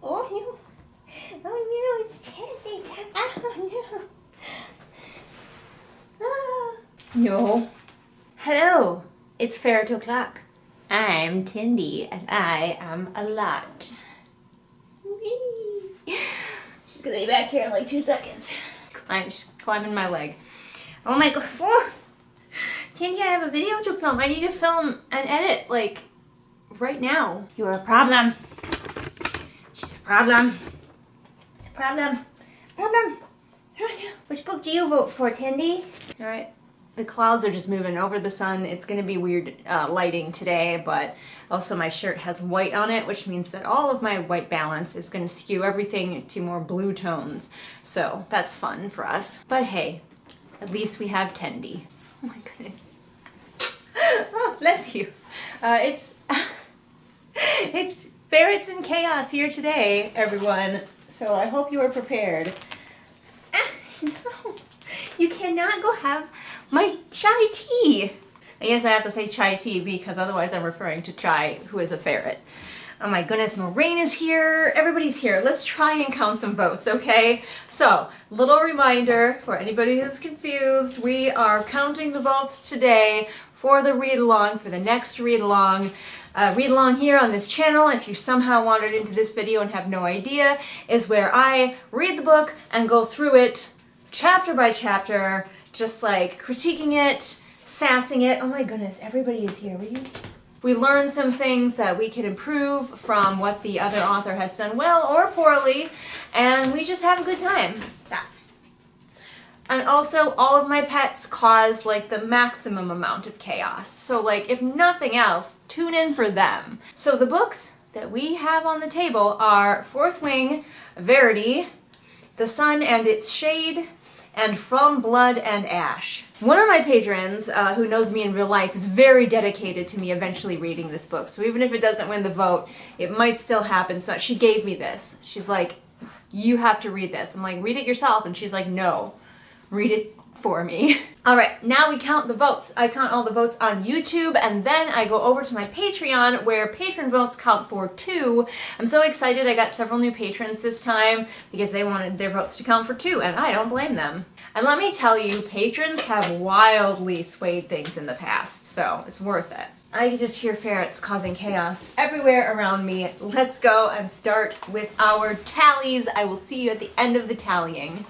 Oh no, it's Teddy. Oh no. Ah. No. Hello, it's ferret o'clock. I'm Tindy and I am a lot. She's gonna be back here in like 2 seconds. She's climbing my leg. Oh my god. Oh. Tindy, I have a video to film. I need to film and edit like right now. You're a problem. She's a problem. It's a problem. Problem. Which book do you vote for, Tindy? Alright. The clouds are just moving over the sun. It's going to be weird lighting today, but also my shirt has white on it, which means that all of my white balance is going to skew everything to more blue tones. So that's fun for us. But hey, at least we have Tindy. Oh my goodness. Oh, bless you. It's ferrets and chaos here today, everyone. So I hope you are prepared. No, you cannot go have my chai tea. I guess I have to say chai tea because otherwise I'm referring to Chai, who is a ferret. Oh my goodness, Moraine is here. Everybody's here. Let's try and count some votes, okay? So, little reminder for anybody who's confused, we are counting the votes today for the read-along, for the next read-along. Read-along here on this channel, if you somehow wandered into this video and have no idea, is where I read the book and go through it chapter by chapter, just like critiquing it, sassing it. Oh my goodness, everybody is here. We learn some things that we can improve from what the other author has done well or poorly, and we just have a good time. Stop. And also, all of my pets cause like the maximum amount of chaos. So like, if nothing else, tune in for them. So the books that we have on the table are Fourth Wing, Verity, The Sun and Its Shade, and From Blood and Ash. One of my patrons, who knows me in real life, is very dedicated to me eventually reading this book. So even if it doesn't win the vote, it might still happen. So she gave me this. She's like, you have to read this. I'm like, read it yourself. And she's like, no, read it for me. All right, now we count the votes. I count all the votes on YouTube, and then I go over to my Patreon where patron votes count for 2. I'm so excited. I got several new patrons this time because they wanted their votes to count for 2, and I don't blame them. And let me tell you, patrons have wildly swayed things in the past, so it's worth it. I can just hear ferrets causing chaos everywhere around me. Let's go and start with our tallies. I will see you at the end of the tallying.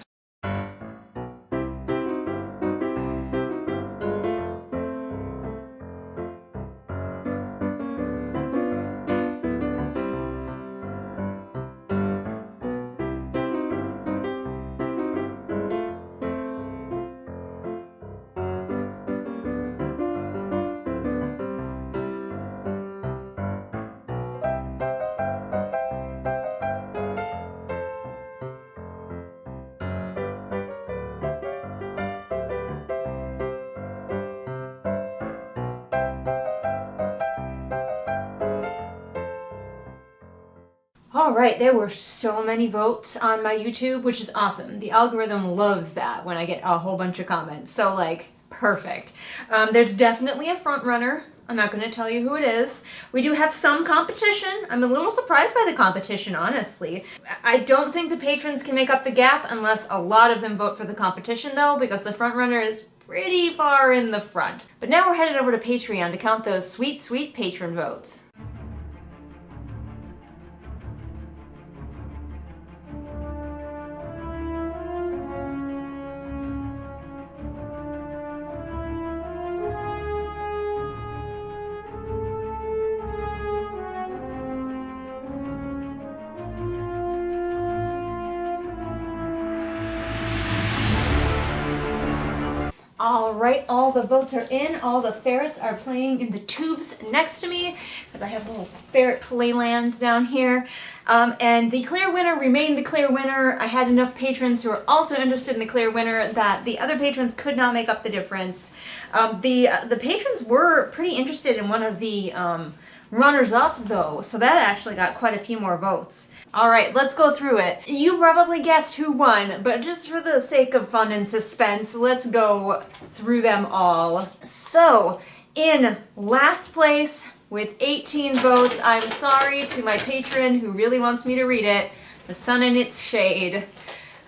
Alright, there were so many votes on my YouTube, which is awesome. The algorithm loves that when I get a whole bunch of comments. So, like, perfect. There's definitely a front runner. I'm not going to tell you who it is. We do have some competition. I'm a little surprised by the competition, honestly. I don't think the patrons can make up the gap unless a lot of them vote for the competition, though, because the front runner is pretty far in the front. But now we're headed over to Patreon to count those sweet, sweet patron votes. Alright, all the votes are in. All the ferrets are playing in the tubes next to me because I have a little ferret playland down here. And the clear winner remained the clear winner. I had enough patrons who were also interested in the clear winner that the other patrons could not make up the difference. The patrons were pretty interested in one of the runners-up, though, so that actually got quite a few more votes. Alright, let's go through it. You probably guessed who won, but just for the sake of fun and suspense, let's go through them all. So, in last place, with 18 votes. I'm sorry to my patron who really wants me to read it, The Sun in Its Shade.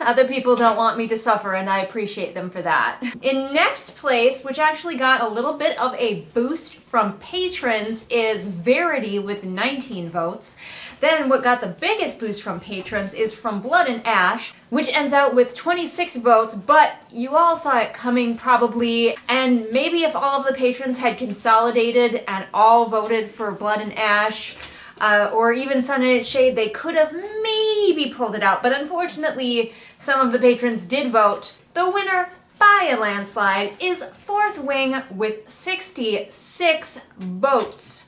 Other people don't want me to suffer, and I appreciate them for that. In next place, which actually got a little bit of a boost from patrons, is Verity with 19 votes. Then what got the biggest boost from patrons is From Blood and Ash, which ends out with 26 votes, but you all saw it coming probably, and maybe if all of the patrons had consolidated and all voted for Blood and Ash, or even Sun in Its Shade, they could have maybe pulled it out. But unfortunately, some of the patrons did vote. The winner by a landslide is Fourth Wing with 66 votes.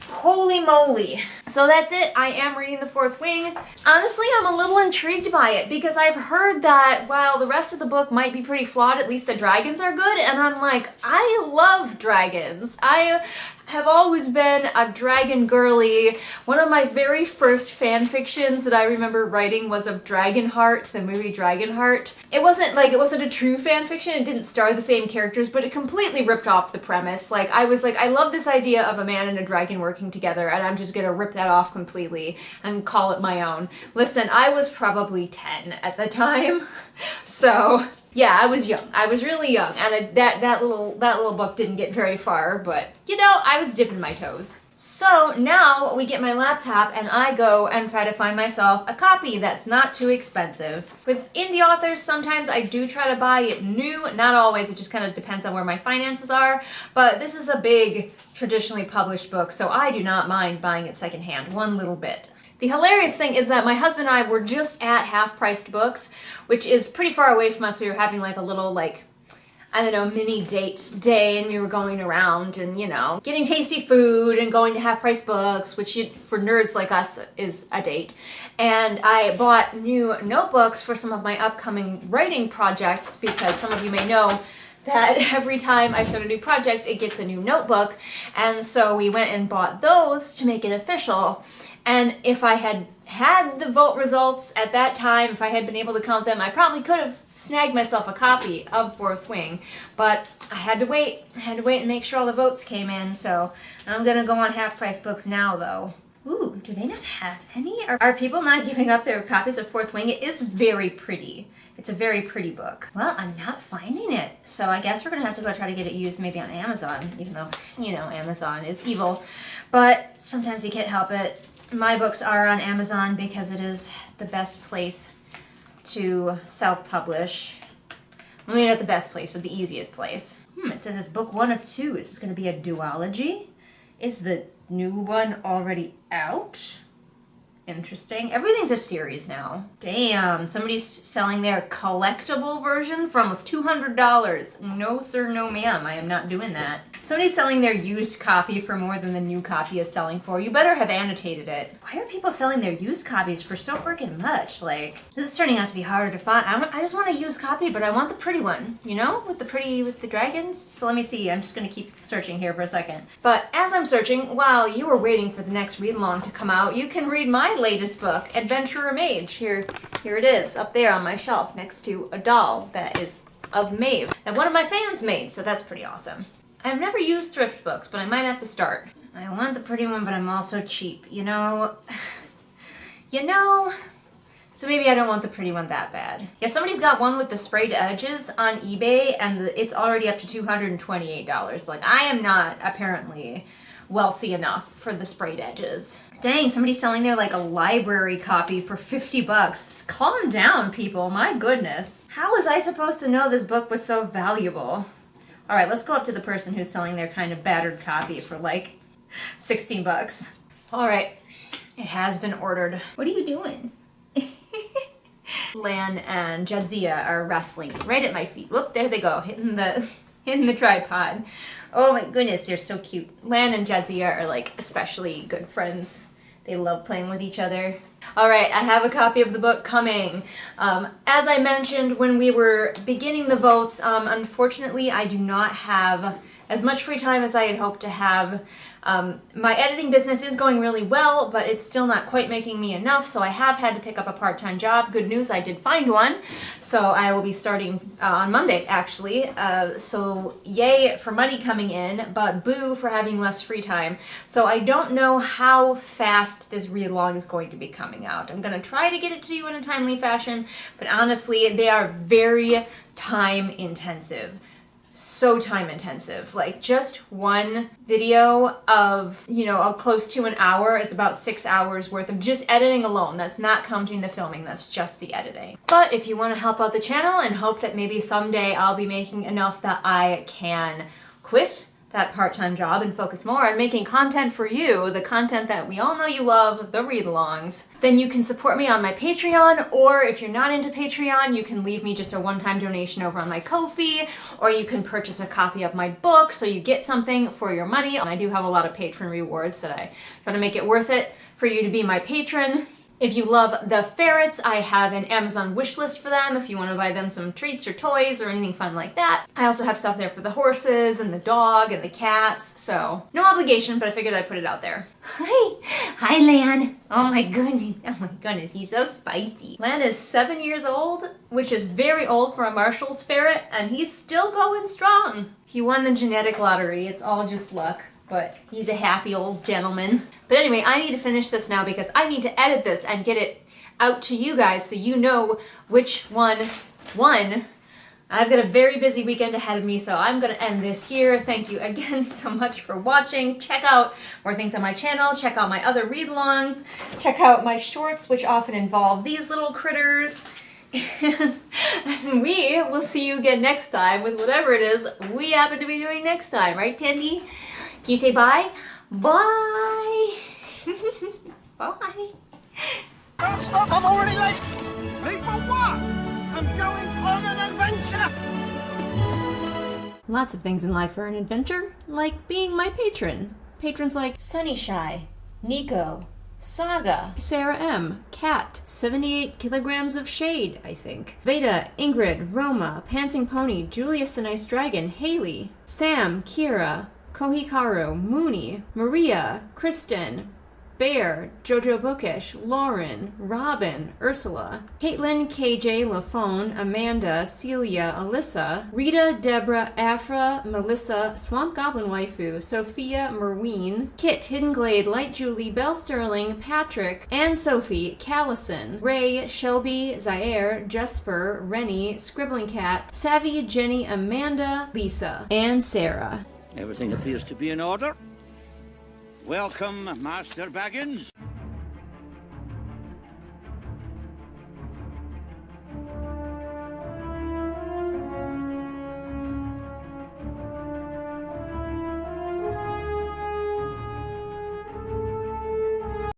Holy moly. So that's it. I am reading The Fourth Wing. Honestly, I'm a little intrigued by it because I've heard that while the rest of the book might be pretty flawed, at least the dragons are good. And I'm like, I love dragons. I have always been a dragon girly. One of my very first fan fictions that I remember writing was of Dragonheart, the movie Dragonheart. It wasn't a true fan fiction. It didn't star the same characters, but it completely ripped off the premise. Like, I was like, I love this idea of a man and a dragon working together, and I'm just gonna rip that off completely and call it my own. Listen, I was probably 10 at the time, so yeah, I was young. I was really young, and that little book didn't get very far, but you know, I was dipping my toes. So now we get my laptop and I go and try to find myself a copy that's not too expensive. With indie authors, sometimes I do try to buy it new, not always, it just kind of depends on where my finances are, but this is a big, traditionally published book, so I do not mind buying it secondhand, one little bit. The hilarious thing is that my husband and I were just at Half-Priced Books, which is pretty far away from us. We were having like a little, like, I don't know, mini date day, and we were going around and, you know, getting tasty food and going to Half-Priced Books, which for nerds like us is a date. And I bought new notebooks for some of my upcoming writing projects because some of you may know that every time I start a new project, it gets a new notebook. And so we went and bought those to make it official. And if I had had the vote results at that time, if I had been able to count them, I probably could have snagged myself a copy of Fourth Wing. But I had to wait. I had to wait and make sure all the votes came in. So I'm going to go on Half-Price Books now, though. Ooh, do they not have any? Are people not giving up their copies of Fourth Wing? It is very pretty. It's a very pretty book. Well, I'm not finding it. So I guess we're going to have to go try to get it used maybe on Amazon, even though, you know, Amazon is evil. But sometimes you can't help it. My books are on Amazon because it is the best place to self-publish. I mean, not the best place, but the easiest place. It says it's book 1 of 2. Is this going to be a duology? Is the new one already out? Interesting. Everything's a series now. Damn, somebody's selling their collectible version for almost $200. No sir, no ma'am, I am not doing that. Somebody's selling their used copy for more than the new copy is selling for. You better have annotated it. Why are people selling their used copies for so freaking much? Like, this is turning out to be harder to find. I just want a used copy, but I want the pretty one, you know? With the dragons. So let me see, I'm just gonna keep searching here for a second. But as I'm searching, while you were waiting for the next read-along to come out, you can read my latest book, Adventurer Mage. Here it is, up there on my shelf, next to a doll that is of Maeve, that one of my fans made, so that's pretty awesome. I've never used thrift books, but I might have to start. I want the pretty one, but I'm also cheap, you know? So maybe I don't want the pretty one that bad. Yeah, somebody's got one with the sprayed edges on eBay, and it's already up to $228. Like, I am not, apparently, wealthy enough for the sprayed edges. Dang, somebody's selling their, like, a library copy for $50. Calm down, people, my goodness. How was I supposed to know this book was so valuable? All right, let's go up to the person who's selling their kind of battered copy for like $16. All right, it has been ordered. What are you doing? Lan and Jadzia are wrestling right at my feet. Whoop, there they go, hitting the tripod. Oh my goodness, they're so cute. Lan and Jadzia are like especially good friends. They love playing with each other. All right, I have a copy of the book coming. As I mentioned when we were beginning the votes, unfortunately I do not have as much free time as I had hoped to have. My editing business is going really well, but it's still not quite making me enough, so I have had to pick up a part-time job. Good news, I did find one, so I will be starting on Monday, actually. So yay for money coming in, but boo for having less free time. So I don't know how fast this read-along is going to be coming out. I'm going to try to get it to you in a timely fashion, but honestly, they are very time-intensive. So time intensive. Like just one video of, you know, close to an hour is about 6 hours worth of just editing alone. That's not counting the filming, that's just the editing. But if you want to help out the channel and hope that maybe someday I'll be making enough that I can quit that part-time job and focus more on making content for you, the content that we all know you love, the read-alongs, then you can support me on my Patreon, or if you're not into Patreon, you can leave me just a one-time donation over on my Ko-fi, or you can purchase a copy of my book so you get something for your money. And I do have a lot of patron rewards that I gotta make it worth it for you to be my patron. If you love the ferrets, I have an Amazon wish list for them if you want to buy them some treats or toys or anything fun like that. I also have stuff there for the horses and the dog and the cats, so no obligation, but I figured I'd put it out there. Hi Lan. Oh my goodness, he's so spicy. Lan is 7 years old, which is very old for a Marshall's ferret, and he's still going strong. He won the genetic lottery, it's all just luck. But he's a happy old gentleman. But anyway, I need to finish this now because I need to edit this and get it out to you guys so you know which one won. I've got a very busy weekend ahead of me, so I'm gonna end this here. Thank you again so much for watching. Check out more things on my channel. Check out my other read-alongs. Check out my shorts, which often involve these little critters. And we will see you again next time with whatever it is we happen to be doing next time. Right, Tandy? Can you say bye? Bye! Bye! Don't stop, I'm already late! Late for what? I'm going on an adventure! Lots of things in life are an adventure, like being my patron. Patrons like Sunny Shy, Nico, Saga, Sarah M, Kat, 78 kilograms of shade, I think, Veda, Ingrid, Roma, Pansing Pony, Julius the Nice Dragon, Haley, Sam, Kira, Kohikaru, Mooney, Maria, Kristen, Bear, Jojo Bookish, Lauren, Robin, Ursula, Caitlin, KJ, LaFone, Amanda, Celia, Alyssa, Rita, Deborah, Afra, Melissa, Swamp Goblin Waifu, Sophia, Merween, Kit, Hidden Glade, Light Julie, Belle Sterling, Patrick, Anne Sophie, Callison, Ray, Shelby, Zaire, Jesper, Rennie, Scribbling Cat, Savvy, Jenny, Amanda, Lisa, and Sarah. Everything appears to be in order. Welcome, Master Baggins.